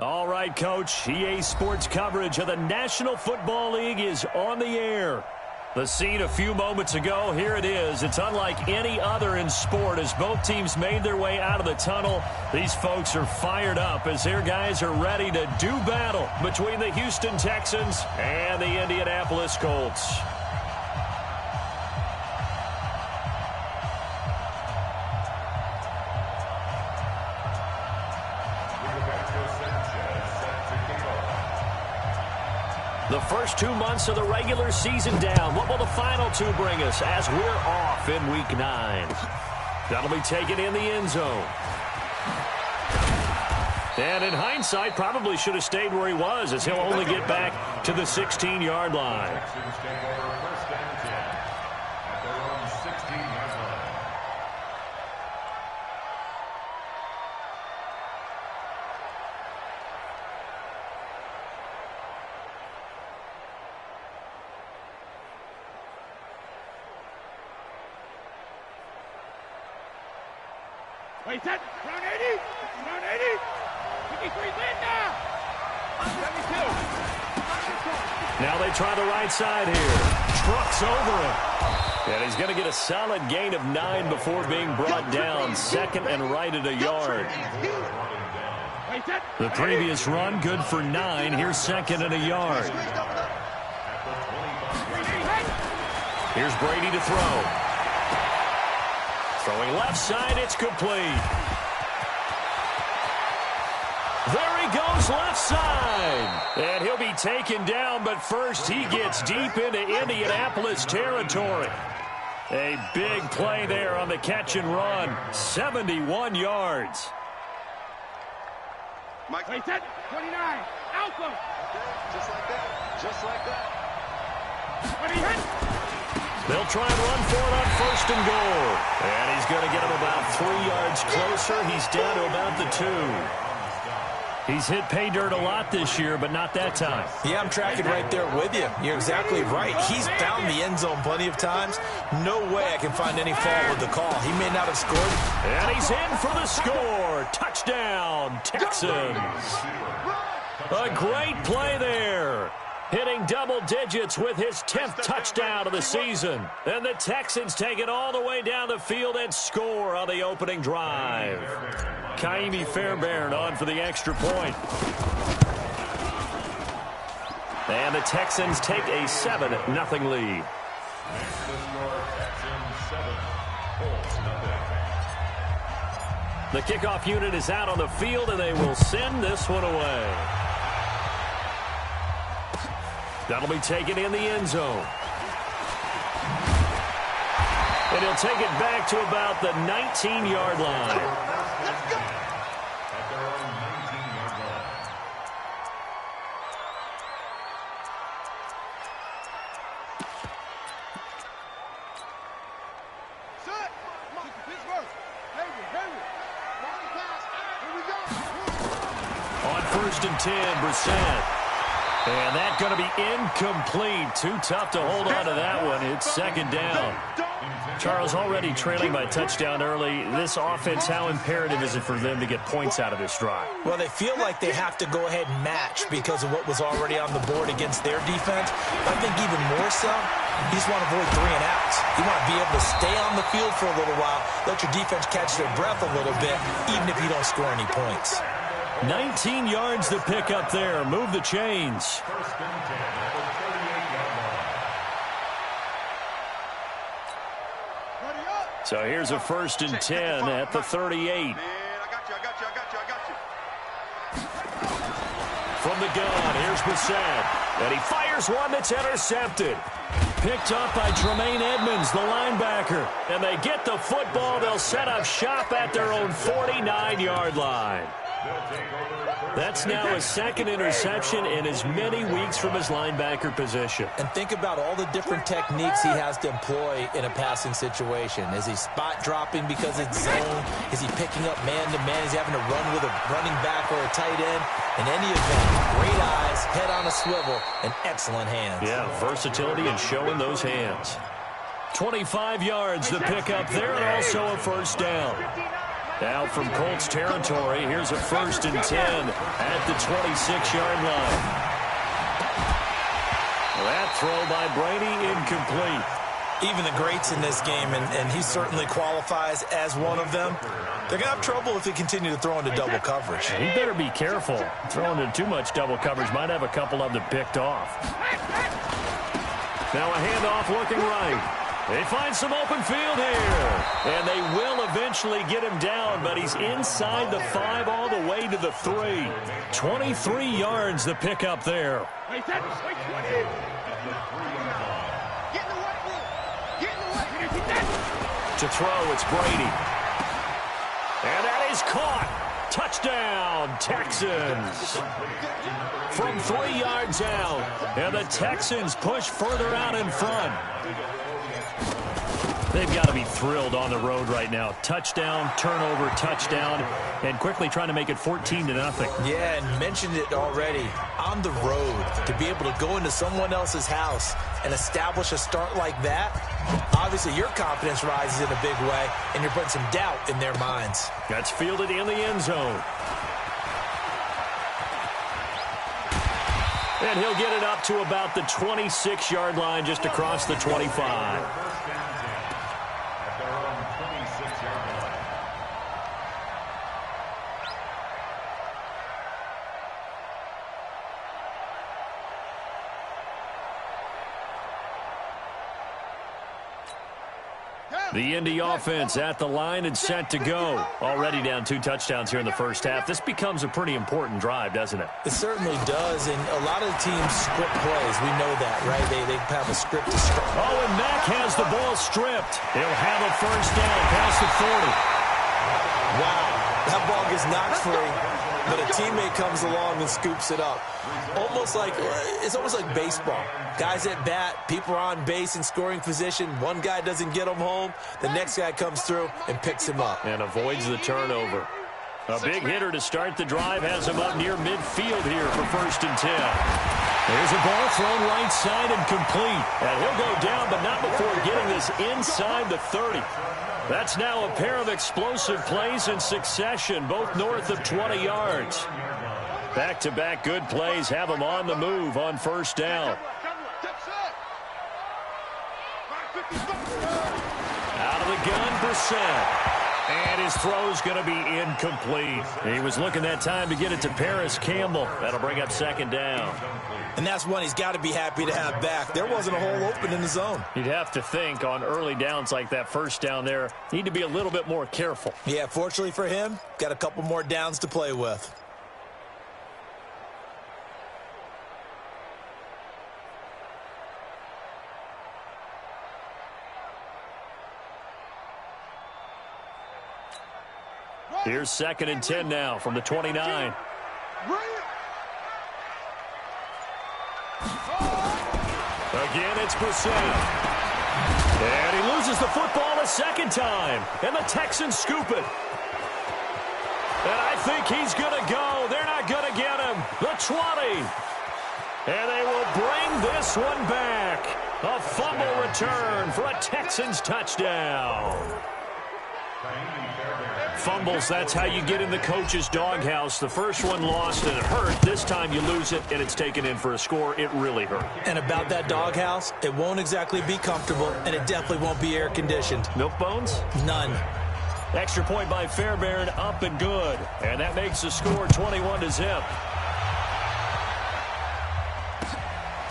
All right, Coach. EA Sports coverage of the National Football League is on the air. The scene a few moments ago, here it is. It's unlike any other in sport as both teams made their way out of the tunnel. These folks are fired up as their guys are ready to do battle between the Houston Texans and the Indianapolis Colts. The first 2 months of the regular season down. What will the final two bring us as we're off in Week 9? That'll be taken in the end zone. And in hindsight, probably should have stayed where he was as he'll only get back to the 16-yard line. Wait, set, round 80, round 80, 53, land now, 72. Now they try the right side here. Trucks over him. And he's going to get a solid gain of 9 before being brought down. Second and right at a yard. The previous run, good for 9. Here's second and a yard. Here's Brady to throw. Throwing left side, it's complete. There he goes, left side. And he'll be taken down, but first he gets deep into Indianapolis territory. A big play there on the catch and run. 71 yards. Wait, set, 29, Alpha. Just like that, just like that. 20 hit. They'll try and run for it on first and goal. And he's going to get him about 3 yards closer. He's down to about the 2. He's hit pay dirt a lot this year, but not that time. Yeah, I'm tracking right there with you. You're exactly right. He's found the end zone plenty of times. No way I can find any fault with the call. He may not have scored. And he's in for the score. Touchdown, Texans. A great play there. Hitting double digits with his 10th touchdown of the season. And the Texans take it all the way down the field and score on the opening drive. Kaimi Fairbairn on for the extra point. And the Texans take a 7-0 lead. The kickoff unit is out on the field, and they will send this one away. That'll be taken in the end zone. And he'll take it back to about the 19-yard line. Let's go. At their own 19-yard line. Set. Come on, Pittsburgh. Henry. Long pass. Here we go. On first and 10, Brissett. And that's going to be incomplete. Too tough to hold on to that one. It's second down. Charles, already trailing by touchdown early. This offense, how imperative is it for them to get points out of this drive? Well, they feel like they have to go ahead and match because of what was already on the board against their defense. I think even more so, you just want to avoid 3 and outs. You want to be able to stay on the field for a little while, let your defense catch their breath a little bit, even if you don't score any points. 19 yards to pick up there. Move the chains. First and 10 at the 38-yard line. So here's a first and 10 at the 38. Man, I got you. From the gun, here's Brissett. And he fires one that's intercepted. Picked up by Tremaine Edmonds, the linebacker. And they get the football. They'll set up shop at their own 49-yard line. That's now his second interception in as many weeks from his linebacker position. And think about all the different techniques he has to employ in a passing situation. Is he spot dropping because it's zone? Is he picking up man-to-man? Is he having to run with a running back or a tight end? In any event, great eyes, head on a swivel, and excellent hands. Yeah, versatility and showing those hands. 25 yards to pick up there and also a first down. Now from Colts territory, here's a 1st and 10 at the 26-yard line. That throw by Brady incomplete. Even the greats in this game, and he certainly qualifies as one of them, they're going to have trouble if they continue to throw into double coverage. He better be careful. Throwing into too much double coverage might have a couple of them picked off. Now a handoff looking right. They find some open field here. And they will eventually get him down, but he's inside the 5 all the way to the 3. 23 yards the pickup there. To throw, it's Brady. And that is caught. Touchdown, Texans. From 3 yards out. And the Texans push further out in front. They've got to be thrilled on the road right now. Touchdown, turnover, touchdown, and quickly trying to make it 14-0. Yeah, and mentioned it already. On the road, to be able to go into someone else's house and establish a start like that, obviously your confidence rises in a big way, and you're putting some doubt in their minds. That's fielded in the end zone. And he'll get it up to about the 26-yard line, just across the 25. The Indy offense at the line and set to go. Already down 2 touchdowns here in the first half. This becomes a pretty important drive, doesn't it? It certainly does, and a lot of the teams script plays. We know that, right? They have a script to start. Oh, and Mack has the ball stripped. He'll have a first down past the 40. Wow, that ball gets knocked free, but a teammate comes along and scoops it up. It's almost like baseball. Guys at bat, people are on base in scoring position. One guy doesn't get him home. The next guy comes through and picks him up. And avoids the turnover. A big hitter to start the drive has him up near midfield here for 1st and 10. There's a ball thrown right side and complete. And he'll go down, but not before getting this inside the 30. That's now a pair of explosive plays in succession, both north of 20 yards. Back-to-back good plays have him on the move on 1st down. Out of the gun, Brissett. And his throw's going to be incomplete. He was looking that time to get it to Paris Campbell. That'll bring up 2nd down. And that's one he's got to be happy to have back. There wasn't a hole open in the zone. You'd have to think on early downs like that 1st down there, need to be a little bit more careful. Yeah, fortunately for him, got a couple more downs to play with. Here's 2nd and 10 now from the 29. Again, it's Brissett. And he loses the football a 2nd time. And the Texans scoop it. And I think he's going to go. They're not going to get him. The 20. And they will bring this one back. A fumble return for a Texans touchdown. Fumbles, that's how you get in the coach's doghouse. The first one lost and it hurt. This time you lose it and it's taken in for a score. It really hurt. And about that doghouse, it won't exactly be comfortable, and it definitely won't be air-conditioned. Milk bones? None. Extra point by Fairbairn, up and good. And that makes the score 21-0.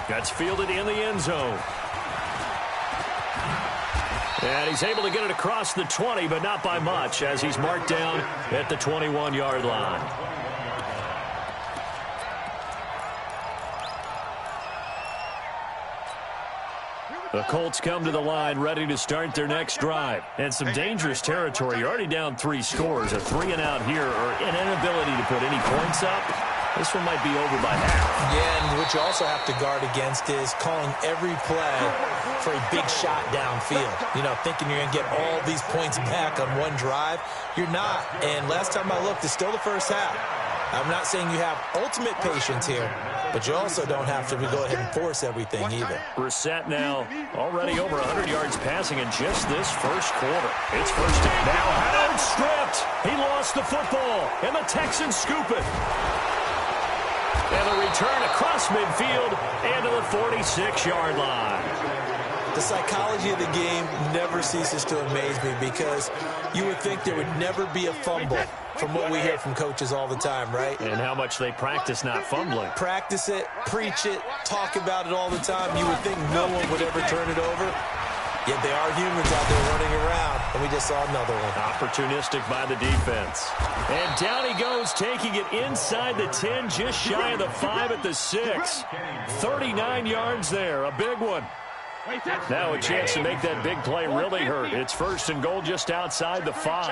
That's fielded in the end zone. And he's able to get it across the 20, but not by much, as he's marked down at the 21-yard line. The Colts come to the line ready to start their next drive. And some dangerous territory. You're already down 3 scores. A 3-and-out here, or an inability to put any points up. This one might be over by half. Yeah, and what you also have to guard against is calling every play for a big shot downfield. You know, thinking you're going to get all these points back on one drive. You're not. And last time I looked, it's still the first half. I'm not saying you have ultimate patience here, but you also don't have to go ahead and force everything either. Brissett now already over 100 yards passing in just this first quarter. It's first down. Now Howard stripped. He lost the football, and the Texans scoop it. And the return across midfield and to the 46-yard line. The psychology of the game never ceases to amaze me because you would think there would never be a fumble from what we hear from coaches all the time, right? And how much they practice not fumbling. Practice it, preach it, talk about it all the time. You would think no one would ever turn it over. Yet they are humans out there running around, and we just saw another one. Opportunistic by the defense. And down he goes, taking it inside the 10, just shy of the 5 at the 6. 39 yards there, a big one. Now a chance to make that big play really hurt. It's first and goal just outside the 5.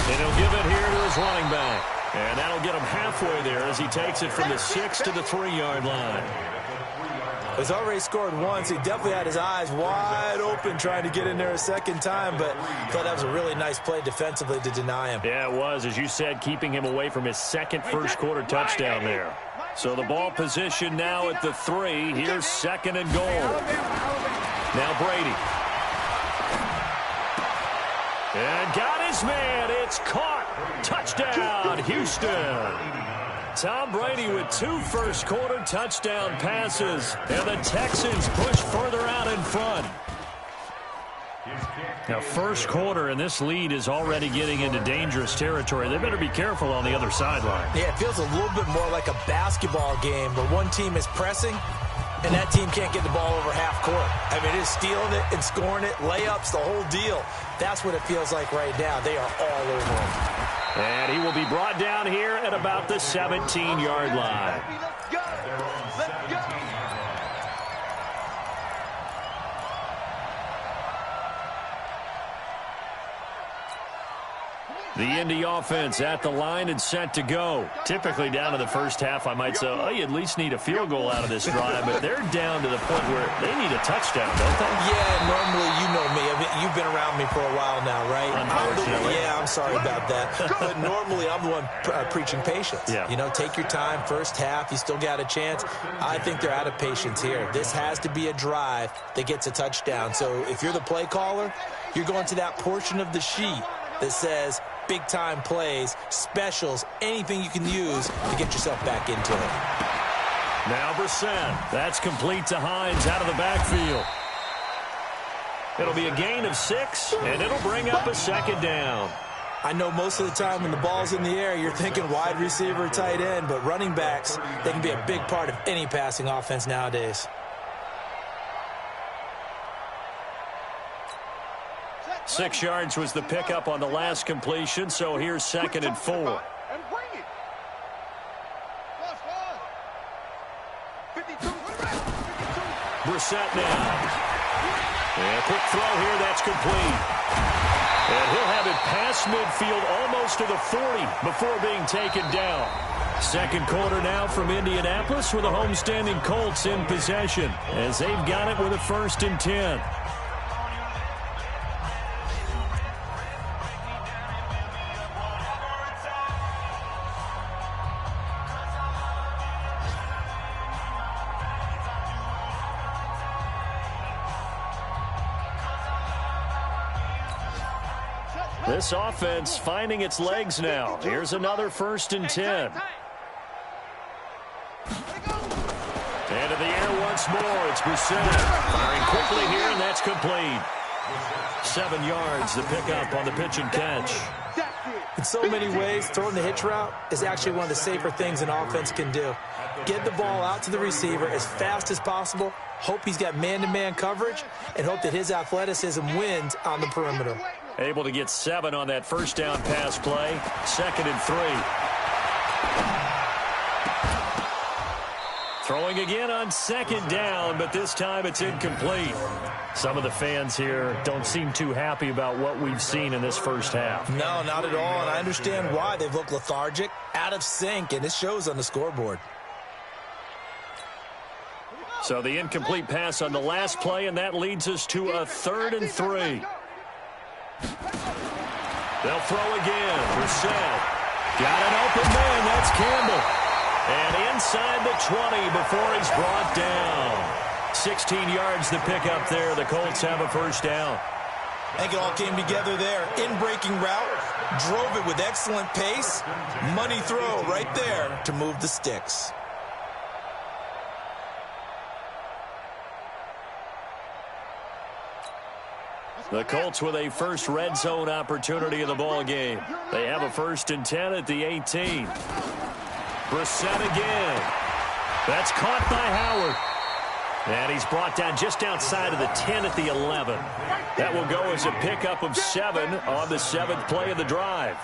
And he'll give it here to his running back. And that'll get him halfway there as he takes it from the 6 to the 3-yard line. He's already scored once. He definitely had his eyes wide open trying to get in there a second time, but I thought that was a really nice play defensively to deny him. Yeah, it was, as you said, keeping him away from his second first-quarter touchdown there. So the ball position now at the 3. Here's second and goal. Now Brady. And got his man. It's caught. Touchdown, Houston. Tom Brady with 2 first-quarter touchdown passes. And the Texans push further out in front. Now, first quarter, and this lead is already getting into dangerous territory. They better be careful on the other sideline. Yeah, it feels a little bit more like a basketball game where one team is pressing and that team can't get the ball over half court. I mean, it is stealing it and scoring it, layups, the whole deal. That's what it feels like right now. They are all over him. And he will be brought down here at about the 17-yard line. Let's go. Let's go. The Indy offense at the line and set to go. Typically down to the first half, I might say, oh, you at least need a field goal out of this drive, but they're down to the point where they need a touchdown, don't they? Yeah, normally, you know me. I mean, you've been around me for a while now, right? Unfortunately. I'm sorry about that. But normally, I'm the one preaching patience. Yeah. You know, take your time, first half, you still got a chance. I think they're out of patience here. This has to be a drive that gets a touchdown. So if you're the play caller, you're going to that portion of the sheet that says big-time plays, specials, anything you can use to get yourself back into it. Now Brissett. That's complete to Hines out of the backfield. It'll be a gain of 6, and it'll bring up a second down. I know most of the time when the ball's in the air, you're thinking wide receiver, tight end, but running backs, they can be a big part of any passing offense nowadays. 6 yards was the pickup on the last completion, so here's second and 4. Brissett now. And a quick throw here, that's complete. And he'll have it past midfield almost to the 40 before being taken down. Second quarter now from Indianapolis with the homestanding Colts in possession as they've got it with a 1st and 10. This offense finding its legs now. Here's another 1st and 10. And in the air once more, it's Brissett. Firing quickly here, and that's complete. 7 yards, the pickup on the pitch and catch. In so many ways, throwing the hitch route is actually one of the safer things an offense can do. Get the ball out to the receiver as fast as possible, hope he's got man-to-man coverage, and hope that his athleticism wins on the perimeter. Able to get 7 on that first down pass play. 2nd and 3. Throwing again on 2nd down, but this time it's incomplete. Some of the fans here don't seem too happy about what we've seen in this first half. No, not at all, and I understand why. They've looked lethargic, out of sync, and it shows on the scoreboard. So the incomplete pass on the last play, and that leads us to a 3rd and 3. They'll throw again. Brissett. Got an open man. That's Campbell. And inside the 20 before he's brought down. 16 yards to pick up there. The Colts have a first down. I think it all came together there. In-breaking route. Drove it with excellent pace. Money throw right there to move the sticks. The Colts with a first red zone opportunity of the ball game. They have a 1st and 10 at the 18. Brissett again. That's caught by Howard. And he's brought down just outside of the 10 at the 11. That will go as a pickup of 7 on the 7th play of the drive.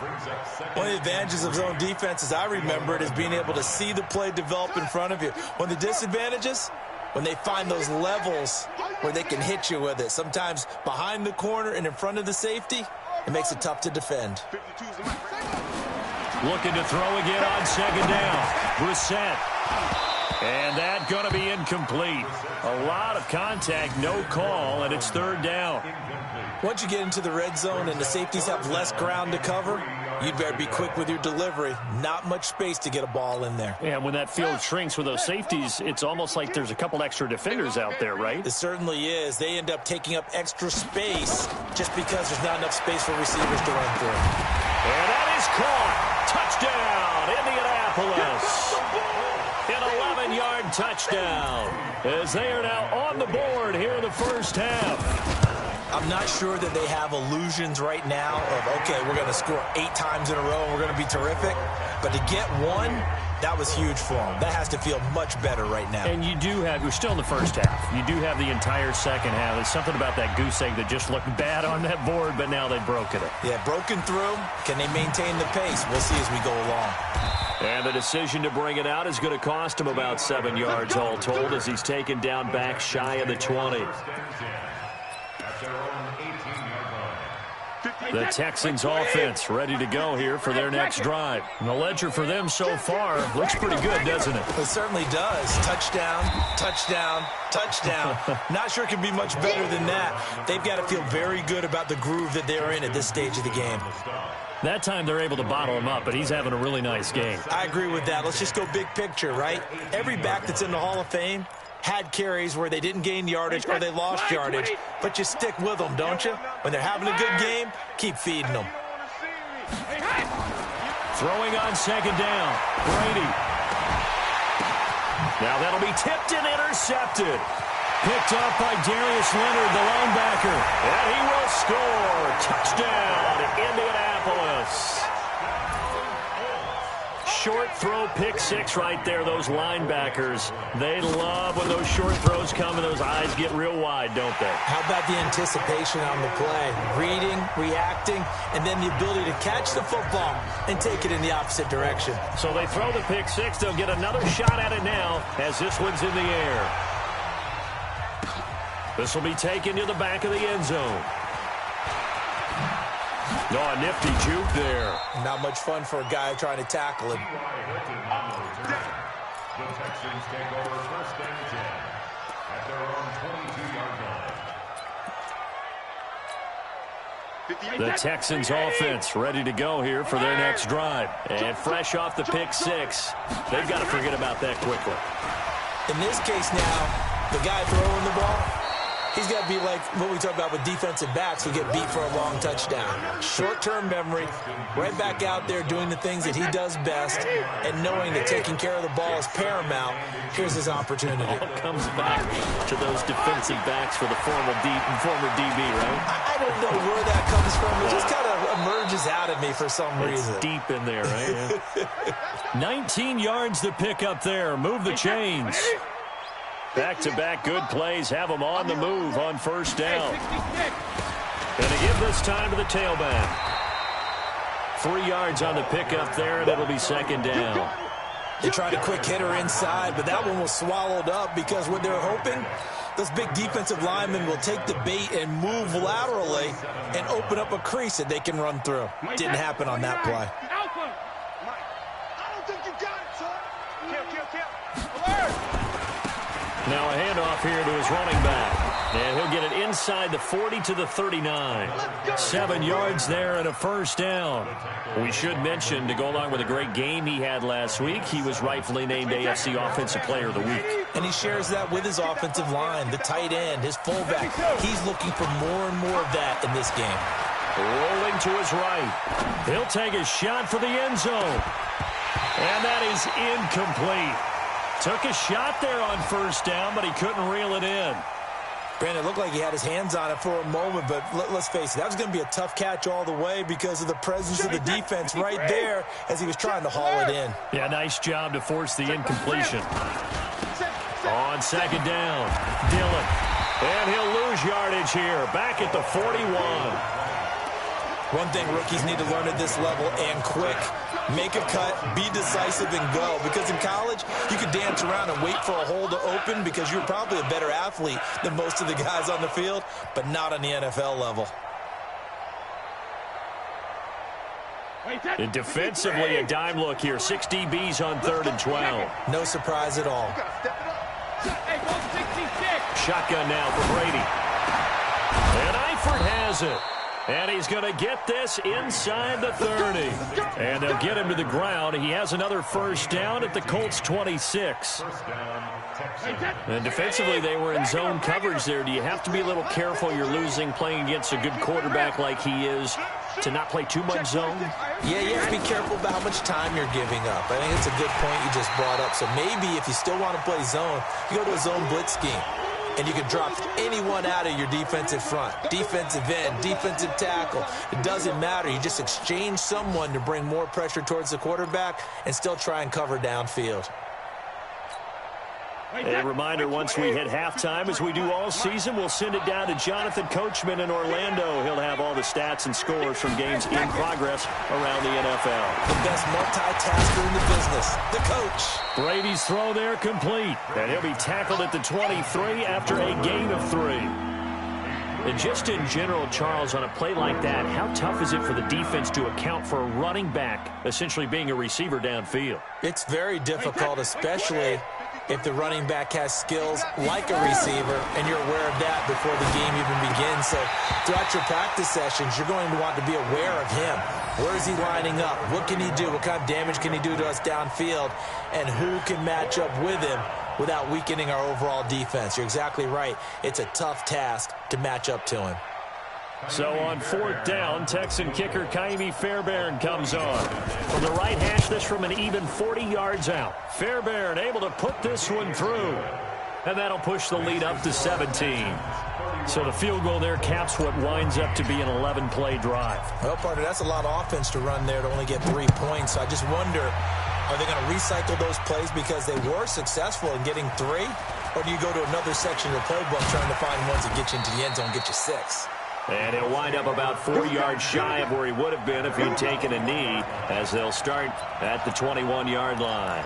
One of the advantages of zone defense, as I remember it, is being able to see the play develop in front of you. One of the disadvantages, when they find those levels where they can hit you with it. Sometimes behind the corner and in front of the safety, it makes it tough to defend. Looking to throw again on 2nd down. Brissett. And that's going to be incomplete. A lot of contact, no call, and it's 3rd down. Once you get into the red zone and the safeties have less ground to cover, you'd better be quick with your delivery. Not much space to get a ball in there. Yeah, when that field shrinks with those safeties, it's almost like there's a couple extra defenders out there, right? It certainly is. They end up taking up extra space just because there's not enough space for receivers to run through. And that is caught. Touchdown, Indianapolis. An 11-yard touchdown as they are now on the board here in the first half. I'm not sure that they have illusions right now of, okay, we're going to score 8 times in a row and we're going to be terrific. But to get one, that was huge for them. That has to feel much better right now. And you do have, you're still in the first half. You do have the entire second half. There's something about that goose egg that just looked bad on that board, but now they've broken it. Yeah, broken through. Can they maintain the pace? We'll see as we go along. And the decision to bring it out is going to cost him about 7 yards all told as he's taken down back shy of the 20. The Texans offense ready to go here for their next drive. And the ledger for them so far looks pretty good, doesn't it? It certainly does. Touchdown, touchdown, touchdown. Not sure it can be much better than that. They've got to feel very good about the groove that they're in at this stage of the game. That time they're able to bottle him up, but he's having a really nice game. I agree with that. Let's just go big picture, right? Every back that's in the Hall of Fame had carries where they didn't gain yardage or they lost yardage, but you stick with them, don't you? When they're having a good game, keep feeding them. Throwing on 2nd down, Brady. Now that'll be tipped and intercepted. Picked up by Darius Leonard, the linebacker. And he will score. Touchdown, Indianapolis. Short throw, pick 6 right there. Those linebackers, they love when those short throws come and those eyes get real wide, don't they? How about the anticipation on the play? Reading, reacting, and then the ability to catch the football and take it in the opposite direction. So they throw the pick 6. They'll get another shot at it now as this one's in the air. This will be taken to the back of the end zone. Oh, a nifty juke there. Not much fun for a guy trying to tackle him. The Texans take over 1st and 10 at their own 22-yard line. The Texans offense ready to go here for their next drive. And fresh off the pick 6, they've got to forget about that quickly. In this case now, the guy throwing the ball, he's got to be like what we talk about with defensive backs who get beat for a long touchdown. Short-term memory, right back out there doing the things that he does best, and knowing that taking care of the ball is paramount. Here's his opportunity. All comes back to those defensive backs for the former DB, right? I don't know where that comes from. It just kind of emerges out of me for some reason. It's deep in there, right? Yeah. 19 yards to pick up there. Move the chains. Back-to-back good plays have them on the move on 1st down. Going to give this time to the tailback. 3 yards on the pickup there, and it'll be 2nd down. They tried a quick hitter inside, but that one was swallowed up because what they're hoping, those big defensive linemen will take the bait and move laterally and open up a crease that they can run through. Didn't happen on that play. I don't think you got it, son. Kill. Now a handoff here to his running back. And he'll get it inside the 40 to the 39. 7 yards there and a first down. We should mention, to go along with a great game he had last week, he was rightfully named AFC Offensive Player of the Week. And he shares that with his offensive line, the tight end, his fullback. He's looking for more and more of that in this game. Rolling to his right. He'll take a shot for the end zone. And that is incomplete. Took a shot there on first down, but he couldn't reel it in. Brandon, it looked like he had his hands on it for a moment, but let's face it, that was going to be a tough catch all the way because of the presence of the defense right there as he was trying to haul it in. Yeah, nice job to force the incompletion. On second down, Dillon. And he'll lose yardage here, back at the 41. One thing rookies need to learn at this level, and quick. Make a cut, be decisive, and go. Because in college, you could dance around and wait for a hole to open because you're probably a better athlete than most of the guys on the field, but not on the NFL level. And defensively, a dime look here. 6 DBs on 3rd and 12. No surprise at all. Shotgun now for Brady. And Eifert has it. And he's going to get this inside the 30. And they'll get him to the ground. He has another first down at the Colts 26. And defensively, they were in zone coverage there. Do you have to be a little careful? You're losing playing against a good quarterback like he is to not play too much zone? Yeah, you have to be careful about how much time you're giving up. I think it's a good point you just brought up. So maybe if you still want to play zone, you go to a zone blitz scheme. And you can drop anyone out of your defensive front, defensive end, defensive tackle. It doesn't matter. You just exchange someone to bring more pressure towards the quarterback and still try and cover downfield. A reminder, once we hit halftime, as we do all season, we'll send it down to Jonathan Coachman in Orlando. He'll have all the stats and scores from games in progress around the NFL. The best multitasker in the business, the coach. Brady's throw there complete. And he'll be tackled at the 23 after a gain of 3. And just in general, Charles, on a play like that, how tough is it for the defense to account for a running back essentially being a receiver downfield? It's very difficult, especially if the running back has skills like a receiver, and you're aware of that before the game even begins. So throughout your practice sessions, you're going to want to be aware of him. Where is he lining up? What can he do? What kind of damage can he do to us downfield? And who can match up with him without weakening our overall defense? You're exactly right. It's a tough task to match up to him. So on 4th down, Texan kicker Kaimi Fairbairn comes on. From the right hash, this from an even 40 yards out. Fairbairn able to put this one through. And that'll push the lead up to 17. So the field goal there caps what winds up to be an 11-play drive. Well, partner, that's a lot of offense to run there to only get 3 points. So I just wonder, are they going to recycle those plays because they were successful in getting 3? Or do you go to another section of the playbook trying to find ones that get you into the end zone and get you 6? And he'll wind up about 4 yards shy of where he would have been if he'd taken a knee, as they'll start at the 21-yard line.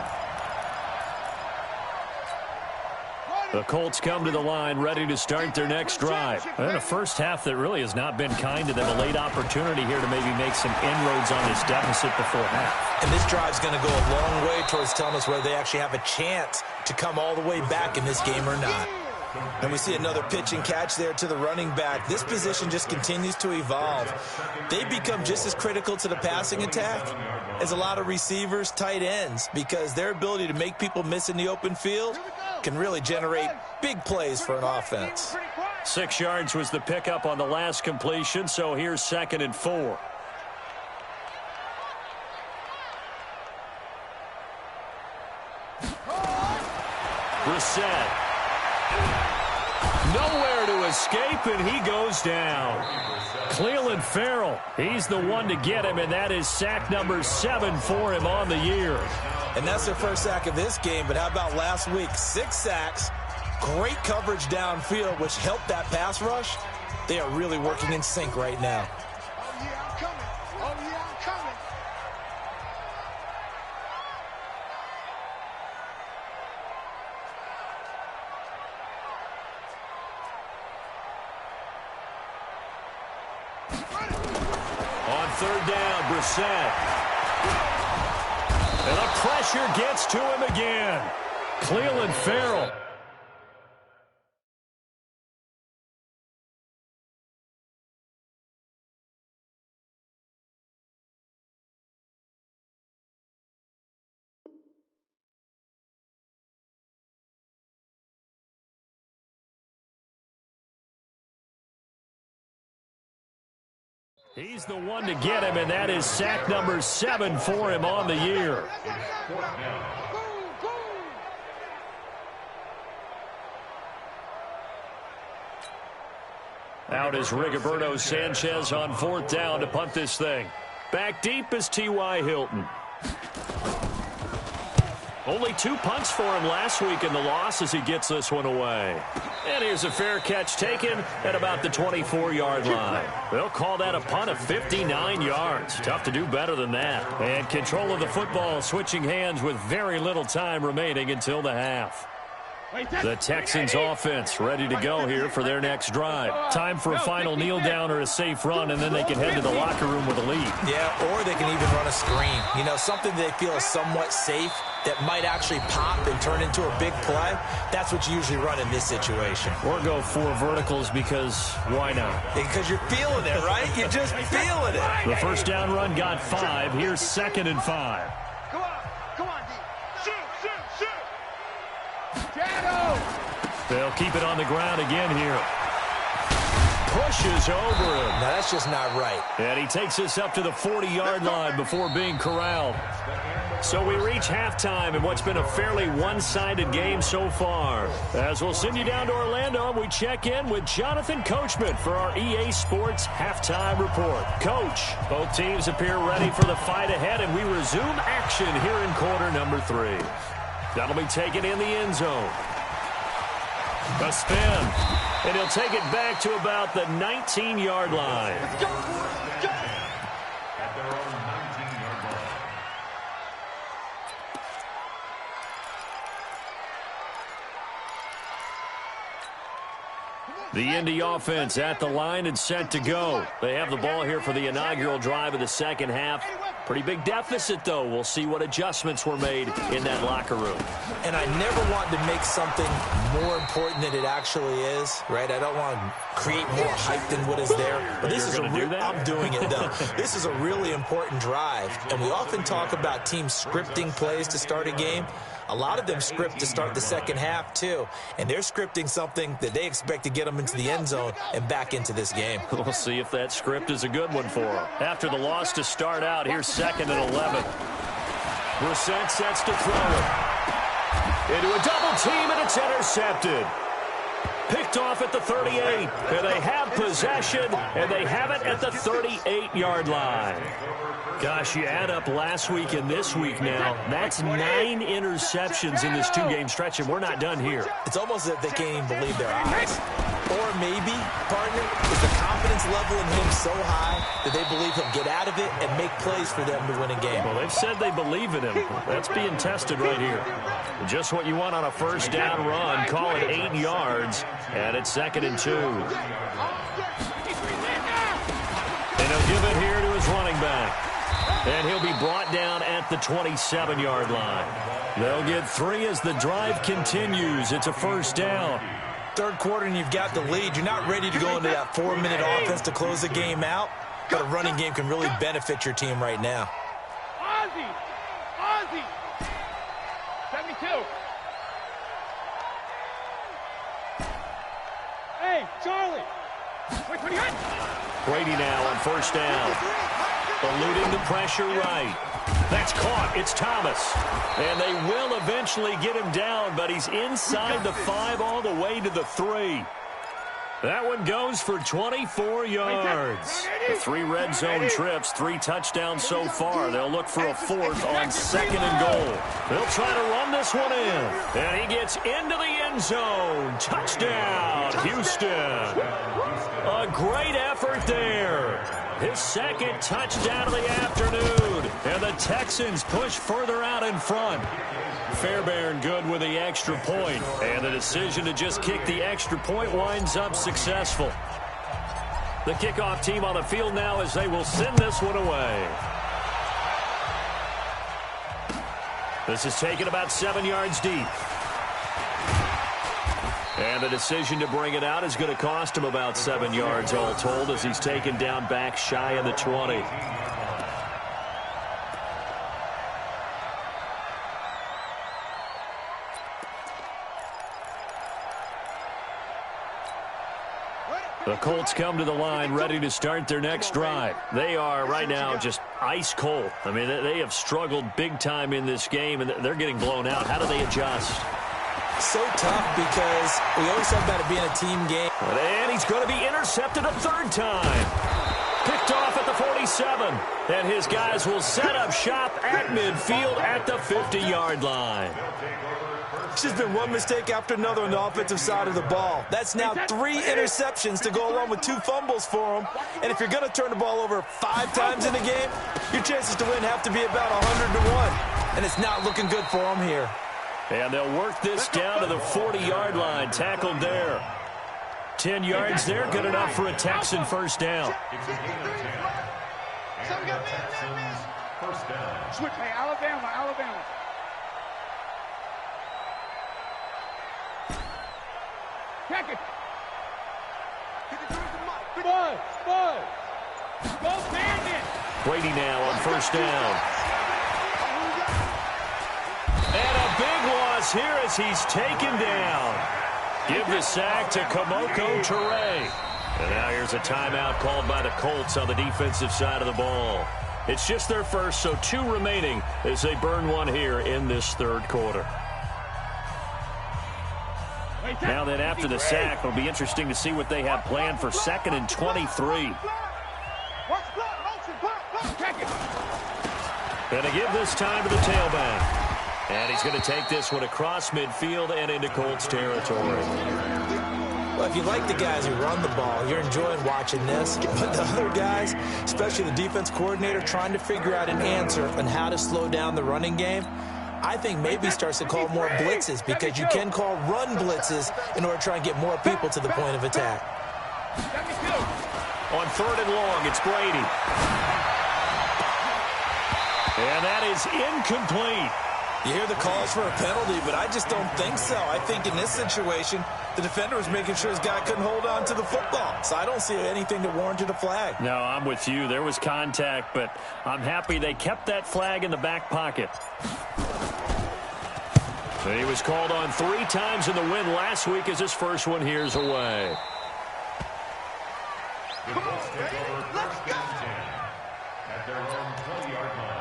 The Colts come to the line ready to start their next drive. And a first half that really has not been kind to them. A late opportunity here to maybe make some inroads on this deficit before half. And this drive's going to go a long way towards telling us whether they actually have a chance to come all the way back in this game or not. And we see another pitch and catch there to the running back. This position just continues to evolve. They become just as critical to the passing attack as a lot of receivers, tight ends, because their ability to make people miss in the open field can really generate big plays for an offense. 6 yards was the pickup on the last completion, so here's 2nd and 4. Brissett. Nowhere to escape, and he goes down. Clelin Ferrell, he's the one to get him, and that is sack number 7 for him on the year. And that's their first sack of this game, but how about last week? 6 sacks, great coverage downfield, which helped that pass rush. They are really working in sync right now. Oh, yeah, I'm coming. Oh, yeah, I'm coming. On 3rd down, Brissett. And the pressure gets to him again. Clelin Ferrell He's the one to get him, and that is sack number 7 for him on the year. Out is Rigoberto Sanchez on 4th down to punt this thing. Back deep is T.Y. Hilton. Only 2 punts for him last week in the loss as he gets this one away. And here's a fair catch taken at about the 24-yard line. They'll call that a punt of 59 yards. Tough to do better than that. And control of the football switching hands with very little time remaining until the half. The Texans offense ready to go here for their next drive. Time for a final kneel down or a safe run, and then they can head to the locker room with a lead. Yeah, or they can even run a screen. You know, something they feel is somewhat safe that might actually pop and turn into a big play. That's what you usually run in this situation. Or go 4 verticals because why not? Because you're feeling it, right? You're just feeling it. The first down run got 5. Here's 2nd and 5. They'll keep it on the ground again here. Pushes over him. Now, that's just not right. And he takes us up to the 40-yard line before being corralled. So we reach halftime in what's been a fairly one-sided game so far. As we'll send you down to Orlando, we check in with Jonathan Coachman for our EA Sports Halftime Report. Coach, both teams appear ready for the fight ahead, and we resume action here in quarter number 3. That'll be taken in the end zone. A spin, and he'll take it back to about the 19-yard line. At their own 19-yard line. The Indy offense at the line and set to go. They have the ball here for the inaugural drive of the second half. Pretty big deficit, though. We'll see what adjustments were made in that locker room. And I never want to make something more important than it actually is, right? I don't want to create more hype than what is there. But this is I'm doing it, though. This is a really important drive. And we often talk about teams scripting plays to start a game. A lot of them script to start the second half, too. And they're scripting something that they expect to get them into the end zone and back into this game. We'll see if that script is a good one for them. After the loss to start out, here's 2nd and 11. Brissett sets to throw it. Into a double team, and it's intercepted. Picked off at the 38. And they have possession, and they have it at the 38-yard line. Gosh, you add up last week and this week now, that's 9 interceptions in this 2-game stretch, and we're not done here. It's almost as if they can't even believe their eyes. Or maybe, partner, is the confidence level in him so high that they believe he'll get out of it and make plays for them to win a game. Well, they've said they believe in him. That's being tested right here. Just what you want on a first down run. Call it 8 yards, and it's 2nd and 2. And he'll give it here to his running back. And he'll be brought down at the 27-yard line. They'll get 3 as the drive continues. It's a first down. Third quarter and you've got the lead. You're not ready to go into that 4-minute offense to close the game out. But a running game can really benefit your team right now. Ozzie! 72. Hey, Charlie! Wait, what are you at? Brady now on first down. Eluding the pressure right. That's caught. It's Thomas. And they will eventually get him down, but he's inside the 5 all the way to the 3. That one goes for 24 yards. The 3 red zone trips, 3 touchdowns so far. They'll look for a 4th on 2nd and goal. They'll try to run this one in. And he gets into the end zone. Touchdown, Houston. A great effort there. His 2nd touchdown of the afternoon. And the Texans push further out in front. Fairbairn good with the extra point. And the decision to just kick the extra point winds up successful. The kickoff team on the field now as they will send this one away. This is taken about 7 yards deep. And the decision to bring it out is going to cost him about 7 yards all told as he's taken down back shy of the 20. The Colts come to the line ready to start their next drive. They are right now just ice cold. I mean, they have struggled big time in this game, and they're getting blown out. How do they adjust? So tough because we always talk about it being a team game. And he's going to be intercepted a third time. Picked off at the 47. And his guys will set up shop at midfield at the 50-yard line. It's just been one mistake after another on the offensive side of the ball. That's now 3 interceptions to go along with 2 fumbles for them. And if you're going to turn the ball over 5 times in a game, your chances to win have to be about 100-1. And it's not looking good for them here. And they'll work this down to the 40-yard line. Tackled there. 10 yards there, good enough for a Texan first down. It's a gain of 10. And the Texans first down. Switch, hey, Alabama. Check it. Bud. Go Bandit. Brady now on first down. And a big loss here as he's taken down. Give the sack to Kamoko Toure. And now here's a timeout called by the Colts on the defensive side of the ball. It's just their first, so 2 remaining as they burn one here in this third quarter. Now then, after the sack, it'll be interesting to see what they have planned for 2nd and 23. Gonna give this time to the tailback. And he's going to take this one across midfield and into Colts territory. Well, if you like the guys who run the ball, you're enjoying watching this. But the other guys, especially the defense coordinator, trying to figure out an answer on how to slow down the running game, I think maybe starts to call more blitzes because you can call run blitzes in order to try and get more people to the point of attack. On 3rd and long, it's Brady. And that is incomplete. You hear the calls for a penalty, but I just don't think so. I think in this situation, the defender was making sure his guy couldn't hold on to the football. So I don't see anything that warranted a flag. No, I'm with you. There was contact, but I'm happy they kept that flag in the back pocket. And he was called on 3 times in the win last week as his first one here's away. The Colts take over first and 10 at their own 20-yard line.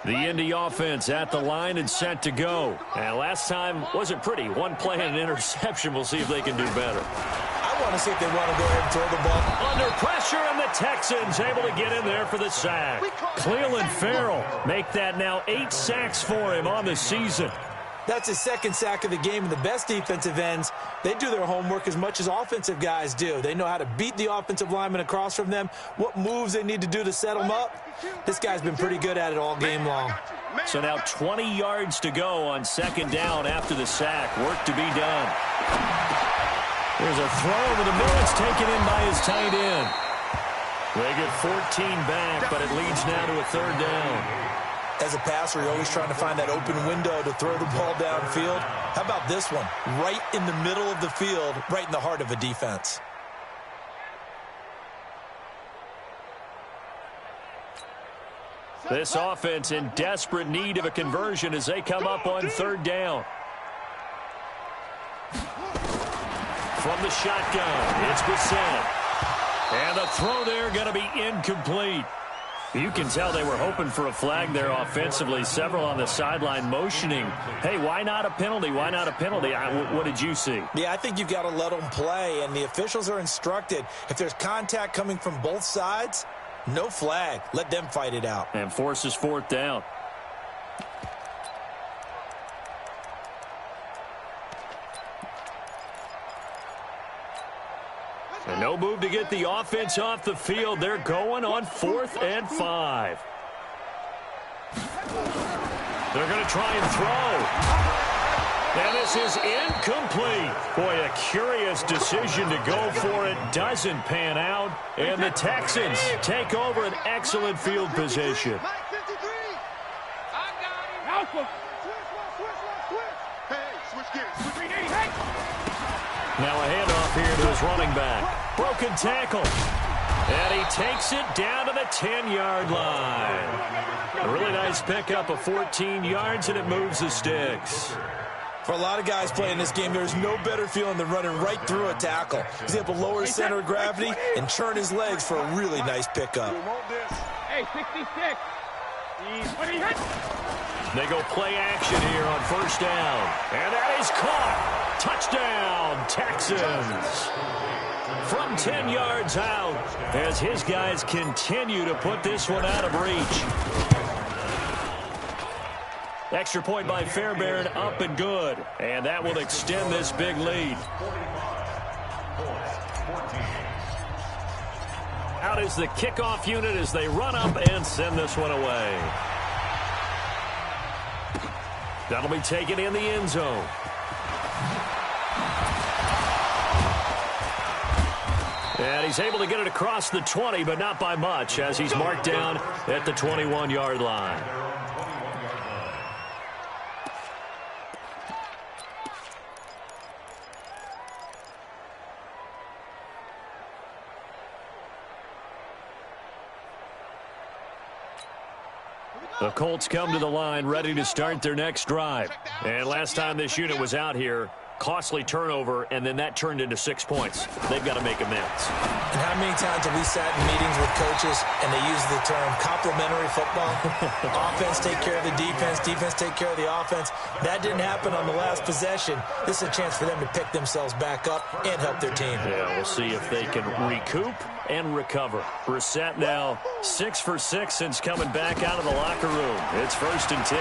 The Indy offense at the line and set to go. And last time wasn't pretty. 1 play and an interception. We'll see if they can do better. I want to see if they want to go ahead and throw the ball. Under pressure, and the Texans able to get in there for the sack. Cleveland Farrell make that now 8 sacks for him on the season. That's his 2nd sack of the game, and the best defensive ends, they do their homework as much as offensive guys do. They know how to beat the offensive lineman across from them, what moves they need to do to set them up. This guy's been pretty good at it all game long. So now 20 yards to go on 2nd down after the sack. Work to be done. There's a throw over the middle. It's taken in by his tight end. They get 14 back, but it leads now to a 3rd down. As a passer, you're always trying to find that open window to throw the ball downfield. How about this one? Right in the middle of the field, right in the heart of a defense. This offense in desperate need of a conversion as they come up on 3rd down. From the shotgun, it's Bissett. And the throw there going to be incomplete. You can tell they were hoping for a flag there offensively. Several on the sideline motioning, hey, why not a penalty? Why not a penalty? What did you see? Yeah, I think you've got to let them play, and the officials are instructed. If there's contact coming from both sides, no flag. Let them fight it out. And forces 4th down. And no move to get the offense off the field. They're going on 4th and 5. They're going to try and throw. And this is incomplete. Boy, a curious decision to go for it. Doesn't pan out. And the Texans take over an excellent field position. Now a handoff here to his running back. Broken tackle. And he takes it down to the 10-yard line. A really nice pickup of 14 yards, and it moves the sticks. For a lot of guys playing this game, there's no better feeling than running right through a tackle. He's able to lower his center of gravity and turn his legs for a really nice pickup. Hey, 66. They go play action here on first down. And that is caught. Touchdown, Texans. From 10 yards out as his guys continue to put this one out of reach. Extra point by Fairbairn, up and good. And that will extend this big lead. Out is the kickoff unit as they run up and send this one away. That'll be taken in the end zone. And he's able to get it across the 20, but not by much, as he's marked down at the 21-yard line. The Colts come to the line ready to start their next drive. And last time this unit was out here, costly turnover, and then that turned into 6 points. They've got to make amends. And how many times have we sat in meetings with coaches and they use the term complementary football? Offense take care of the defense, defense take care of the offense. That didn't happen on the last possession. This is a chance for them to pick themselves back up and help their team. Yeah, we'll see if they can recoup and recover. Brissett now 6 for 6 since coming back out of the locker room. It's 1st and 10.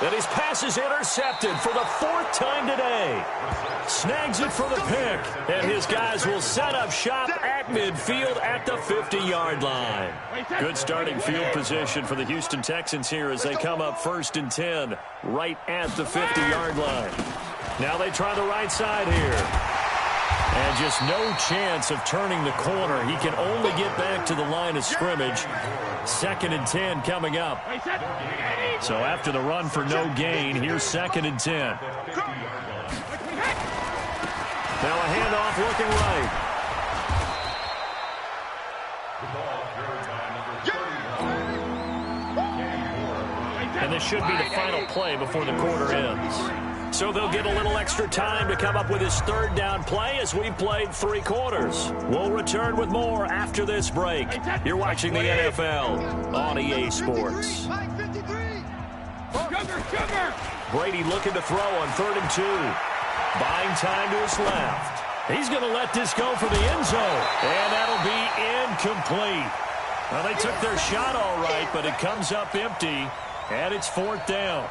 And his pass is intercepted for the 4th time today. Snags it for the pick. And his guys will set up shop at midfield at the 50-yard line. Good starting field position for the Houston Texans here as they come up 1st and 10 right at the 50-yard line. Now they try the right side here. And just no chance of turning the corner. He can only get back to the line of scrimmage. 2nd and 10 coming up. So after the run for no gain, here's 2nd and 10. Now a handoff looking right. And this should be the final play before the quarter ends. So they'll get a little extra time to come up with his 3rd down play as we've played 3 quarters. We'll return with more after this break. You're watching the NFL on EA Sports. Brady looking to throw on 3rd and 2. Buying time to his left. He's going to let this go for the end zone. And that'll be incomplete. Well, they took their shot all right, but it comes up empty. And it's 4th down.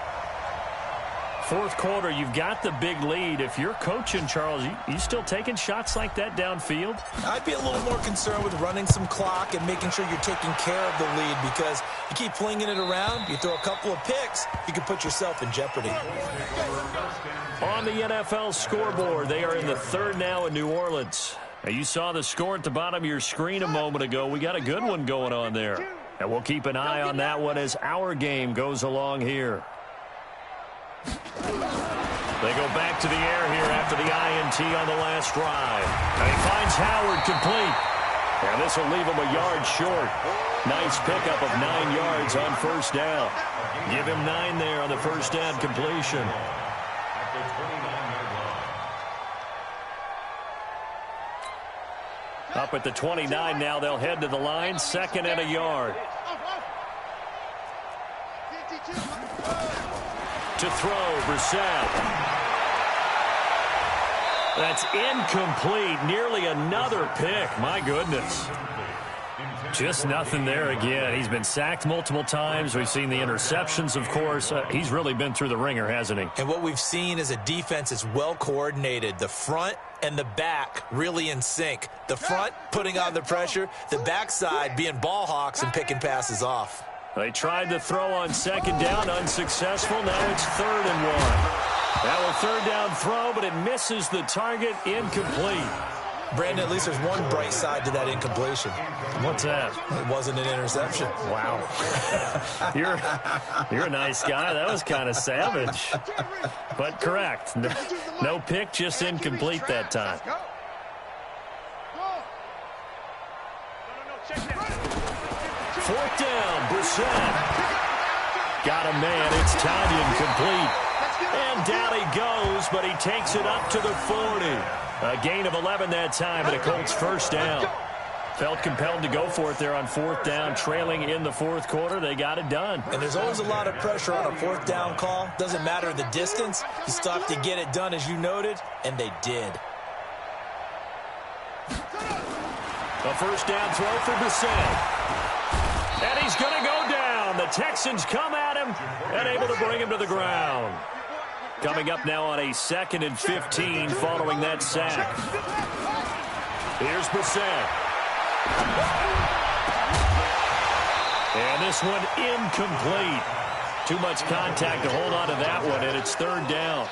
4th quarter, you've got the big lead. If you're coaching, Charles, you still taking shots like that downfield? I'd be a little more concerned with running some clock and making sure you're taking care of the lead, because you keep flinging it around, you throw a couple of picks, you can put yourself in jeopardy. On the NFL scoreboard, they are in the 3rd now in New Orleans. Now, you saw the score at the bottom of your screen a moment ago. We got a good one going on there. And we'll keep an eye on that one as our game goes along here. They go back to the air here after the INT on the last drive. And he finds Howard complete. And this will leave him a yard short. Nice pickup of 9 yards on 1st down. Give him 9 there on the 1st down completion. Up at the 29 now, they'll head to the line. 2nd and a yard. To throw, Brissett. That's incomplete. Nearly another pick. My goodness. Just nothing there again. He's been sacked multiple times. We've seen the interceptions, of course. He's really been through the ringer, hasn't he? And what we've seen is a defense that's well coordinated. The front and the back really in sync. The front putting on the pressure. The backside being ball hawks and picking passes off. They tried to throw on 2nd down, unsuccessful. Now it's 3rd and 1. Now a 3rd down throw, but it misses the target, incomplete. Brandon, at least there's one bright side to that incompletion. What's that? It wasn't an interception. Wow. You're a nice guy. That was kind of savage. But correct. No pick, just incomplete that time. fourth down. Brissett. Got a man. It's Tanyan complete. And down he goes, but he takes it up to the 40. A gain of 11 that time, and a Colts first down. Felt compelled to go for it there on fourth down, trailing in the fourth quarter. They got it done. And there's always a lot of pressure on a fourth down call. Doesn't matter the distance. You still have to get it done, as you noted, and they did. A first down throw for Brissett. And he's going to go down. The Texans come at him and able to bring him to the ground. Coming up now on a 2nd and 15 following that sack. Here's Brissett. And this one incomplete. Too much contact to hold on to that one, and it's third down.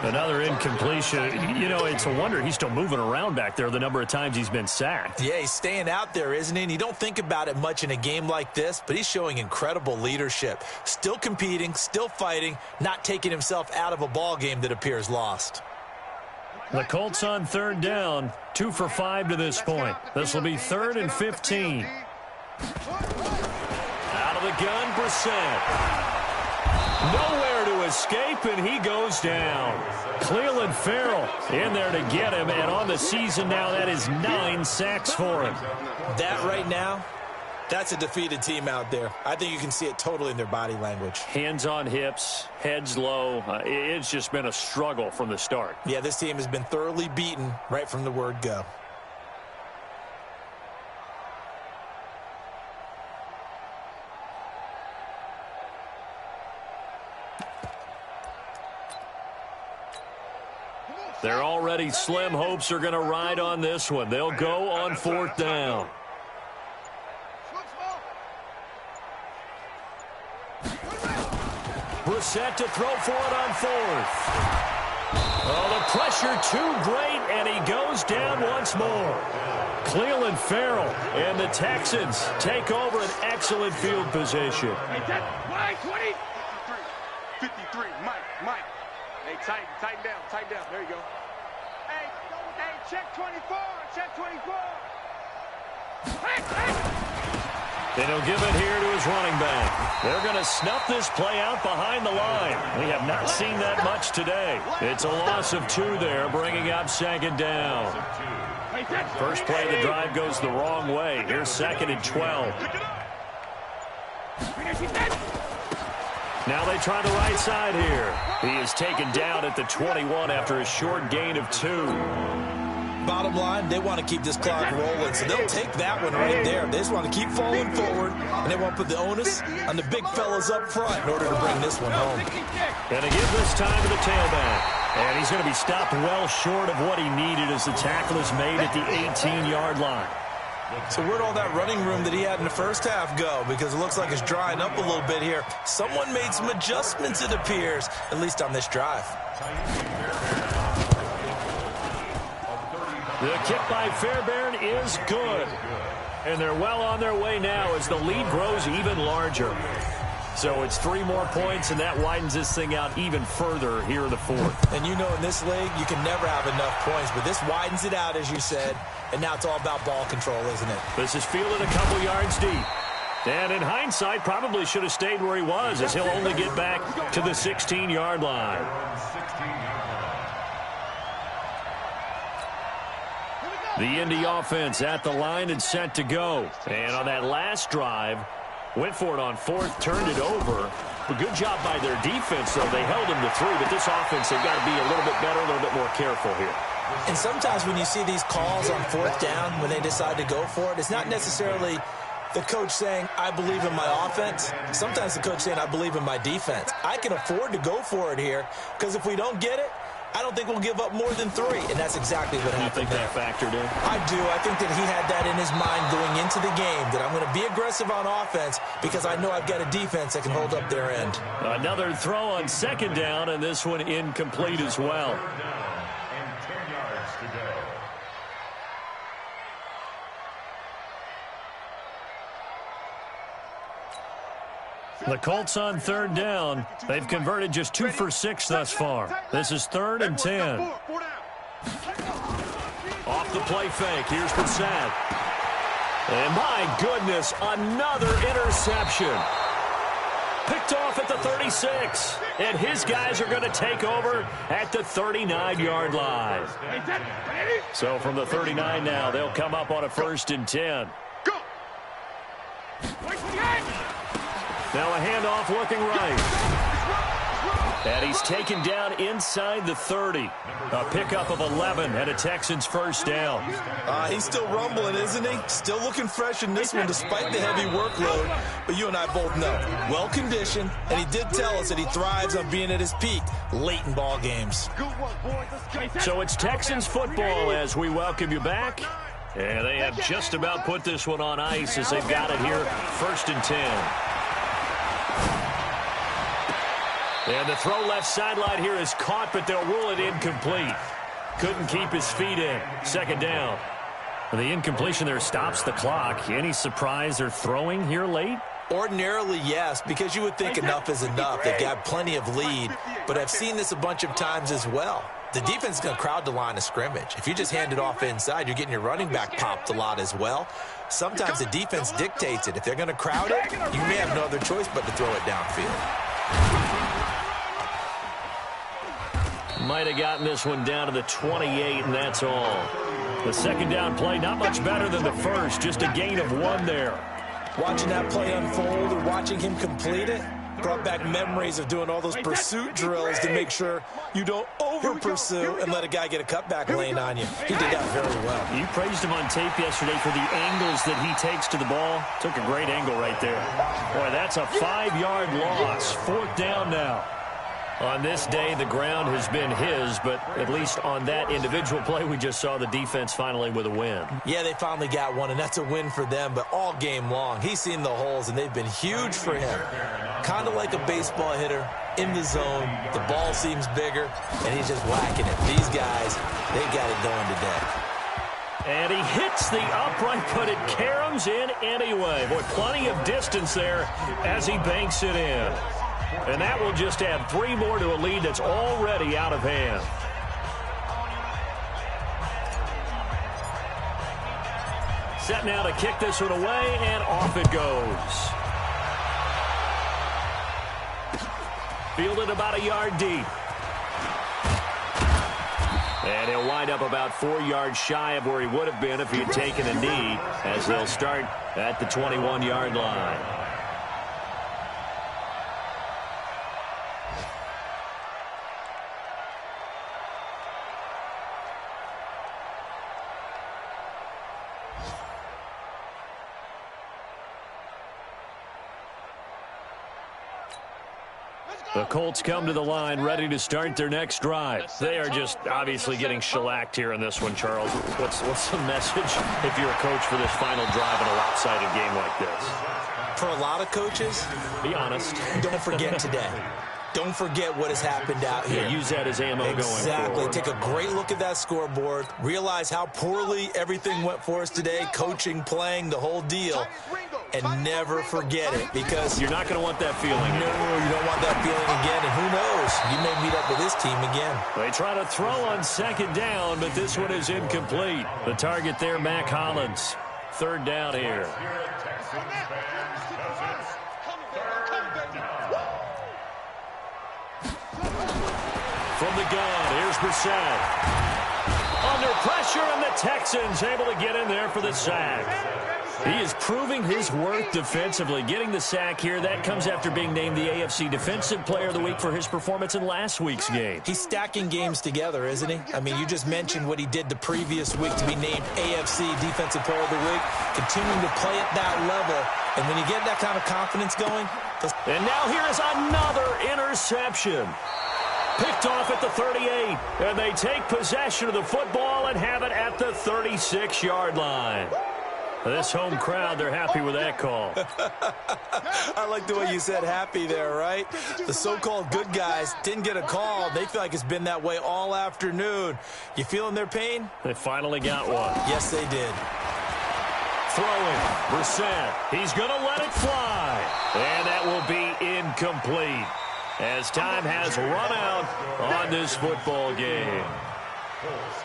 Another incompletion. You know, it's a wonder he's still moving around back there the number of times he's been sacked. Yeah, he's staying out there, isn't he? And you don't think about it much in a game like this, but he's showing incredible leadership. Still competing, still fighting, not taking himself out of a ball game that appears lost. The Colts on third down, 2 for 5 to this point. This will be 3rd and 15. Out of the gun, Brissett. Nowhere to escape, and he goes down. Cleveland Farrell in there to get him, and on the season now, that is 9 sacks for him. That right now, that's a defeated team out there. I think you can see it totally in their body language. Hands on hips, heads low. It's just been a struggle from the start. Yeah, this team has been thoroughly beaten right from the word go. They're already slim hopes are going to ride on this one. They'll go on fourth down. Brissett to throw for it on fourth. Oh, the pressure too great, and he goes down once more. Cleveland Farrell and the Texans take over an excellent field position. Hey, Mike, 20. 53, Mike. Hey, tighten down. There you go. Hey, check 24. Hey. And he'll give it here to his running back. They're going to snuff this play out behind the line. We have not seen that much today. It's a loss of 2 there, bringing up 2nd down. First play of the drive goes the wrong way. Here's 2nd and 12. Now they try the right side here. He is taken down at the 21 after a short gain of 2. Bottom line, they want to keep this clock rolling, so they'll take that one right there. They just want to keep falling forward, and they want to put the onus on the big fellas up front in order to bring this one home. And to give this time to the tailback. And he's going to be stopped well short of what he needed as the tackle is made at the 18-yard line. So where'd all that running room that he had in the first half go? Because it looks like it's drying up a little bit here. Someone made some adjustments, it appears, at least on this drive. The kick by Fairbairn is good. And they're well on their way now as the lead grows even larger. So it's 3 more points, and that widens this thing out even further here in the fourth. And you know in this league, you can never have enough points, but this widens it out, as you said, and now it's all about ball control, isn't it? This is fielded a couple yards deep. And in hindsight, probably should have stayed where he was, as he'll only get back to the 16-yard line. The Indy offense at the line and set to go. And on that last drive, went for it on fourth, turned it over. A good job by their defense, though. They held them to 3, but this offense, they've got to be a little bit better, a little bit more careful here. And sometimes when you see these calls on fourth down, when they decide to go for it, it's not necessarily the coach saying, I believe in my offense. Sometimes the coach saying, I believe in my defense. I can afford to go for it here, because if we don't get it, I don't think we'll give up more than 3, and that's exactly what happened. You think that factored in? I do. I think that he had that in his mind going into the game, that I'm going to be aggressive on offense because I know I've got a defense that can hold up their end. Another throw on 2nd down, and this one incomplete as well. And 10 yards to go. The Colts on 3rd down. They've converted just 2 for 6 thus far. This is 3rd and 10. Off the play fake. Here's Brissett. And my goodness, another interception. Picked off at the 36. And his guys are going to take over at the 39-yard line. So from the 39 now, they'll come up on a 1st and 10. Go. Now a handoff looking right. And he's taken down inside the 30. A pickup of 11 and a Texans 1st down. He's still rumbling, isn't he? Still looking fresh in this one despite the heavy workload. But you and I both know, well-conditioned, and he did tell us that he thrives on being at his peak late in ball games. So it's Texans football as we welcome you back. And they have just about put this one on ice as they've got it here, 1st and 10. And the throw left sideline here is caught, but they'll rule it incomplete. Couldn't keep his feet in. 2nd down. The incompletion there stops the clock. Any surprise they're throwing here late? Ordinarily, yes, because you would think enough is enough. They've got plenty of lead, but I've seen this a bunch of times as well. The defense is going to crowd the line of scrimmage. If you just hand it off inside, you're getting your running back popped a lot as well. Sometimes the defense dictates it. If they're going to crowd it, you may have no other choice but to throw it downfield. Might have gotten this one down to the 28, and that's all. The 2nd down play, not much better than the first, just a gain of 1 there. Watching that play unfold or watching him complete it brought back memories of doing all those pursuit drills to make sure you don't over-pursue and let a guy get a cutback lane on you. He did that very well. You praised him on tape yesterday for the angles that he takes to the ball. Took a great angle right there. Boy, that's a 5-yard loss. 4th down now. On this day, the ground has been his, but at least on that individual play, we just saw the defense finally with a win. Yeah, they finally got one, and that's a win for them, but all game long, he's seen the holes, and they've been huge for him. Kind of like a baseball hitter in the zone. The ball seems bigger, and he's just whacking it. These guys, they got it going today. And he hits the upright, but it caroms in anyway. Boy, plenty of distance there as he banks it in. And that will just add 3 more to a lead that's already out of hand. Set now to kick this one away, and off it goes. Fielded about a yard deep. And he'll wind up about 4 yards shy of where he would have been if he had taken a knee, as they'll start at the 21-yard line. The Colts come to the line ready to start their next drive. They are just obviously getting shellacked here in this one, Charles. What's the message if you're a coach for this final drive in a lopsided game like this? For a lot of coaches, be honest. Don't forget today. Don't forget what has happened out here. Yeah, use that as ammo going forward. Exactly. Take a great look at that scoreboard. Realize how poorly everything went for us today. Coaching, playing, the whole deal. And never forget it, because you're not going to want that feeling. No, you don't want that feeling again. And who knows? You may meet up with this team again. They try to throw on 2nd down, but this one is incomplete. The target there, Mac Hollins. 3rd down here. From the gun, here's Brissett. Under pressure, and the Texans able to get in there for the sack. He is proving his worth defensively, getting the sack here. That comes after being named the AFC Defensive Player of the Week for his performance in last week's game. He's stacking games together, isn't he? I mean, you just mentioned what he did the previous week to be named AFC Defensive Player of the Week, continuing to play at that level. And when you get that kind of confidence going... And now here is another interception. Picked off at the 38, and they take possession of the football and have it at the 36-yard line. This home crowd, they're happy with that call. I like the way you said happy there, right? The so-called good guys didn't get a call. They feel like it's been that way all afternoon. You feeling their pain? They finally got one. Yes, they did. Throwing, Brissett. He's going to let it fly. And that will be incomplete, as time has run out on this football game.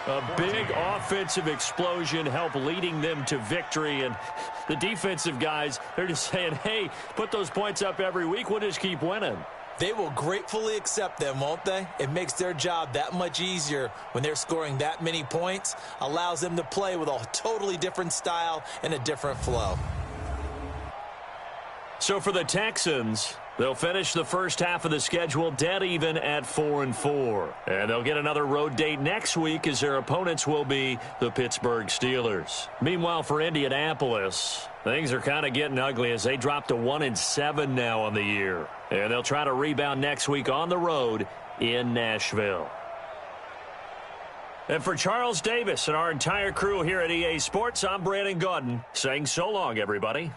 A big offensive explosion helped leading them to victory. And the defensive guys, they're just saying, hey, put those points up every week. We'll just keep winning. They will gratefully accept them, won't they? It makes their job that much easier when they're scoring that many points. Allows them to play with a totally different style and a different flow. So for the Texans, they'll finish the first half of the schedule dead even at 4-4. And they'll get another road date next week as their opponents will be the Pittsburgh Steelers. Meanwhile, for Indianapolis, things are kind of getting ugly as they drop to 1-7 now on the year. And they'll try to rebound next week on the road in Nashville. And for Charles Davis and our entire crew here at EA Sports, I'm Brandon Gaudin saying so long, everybody.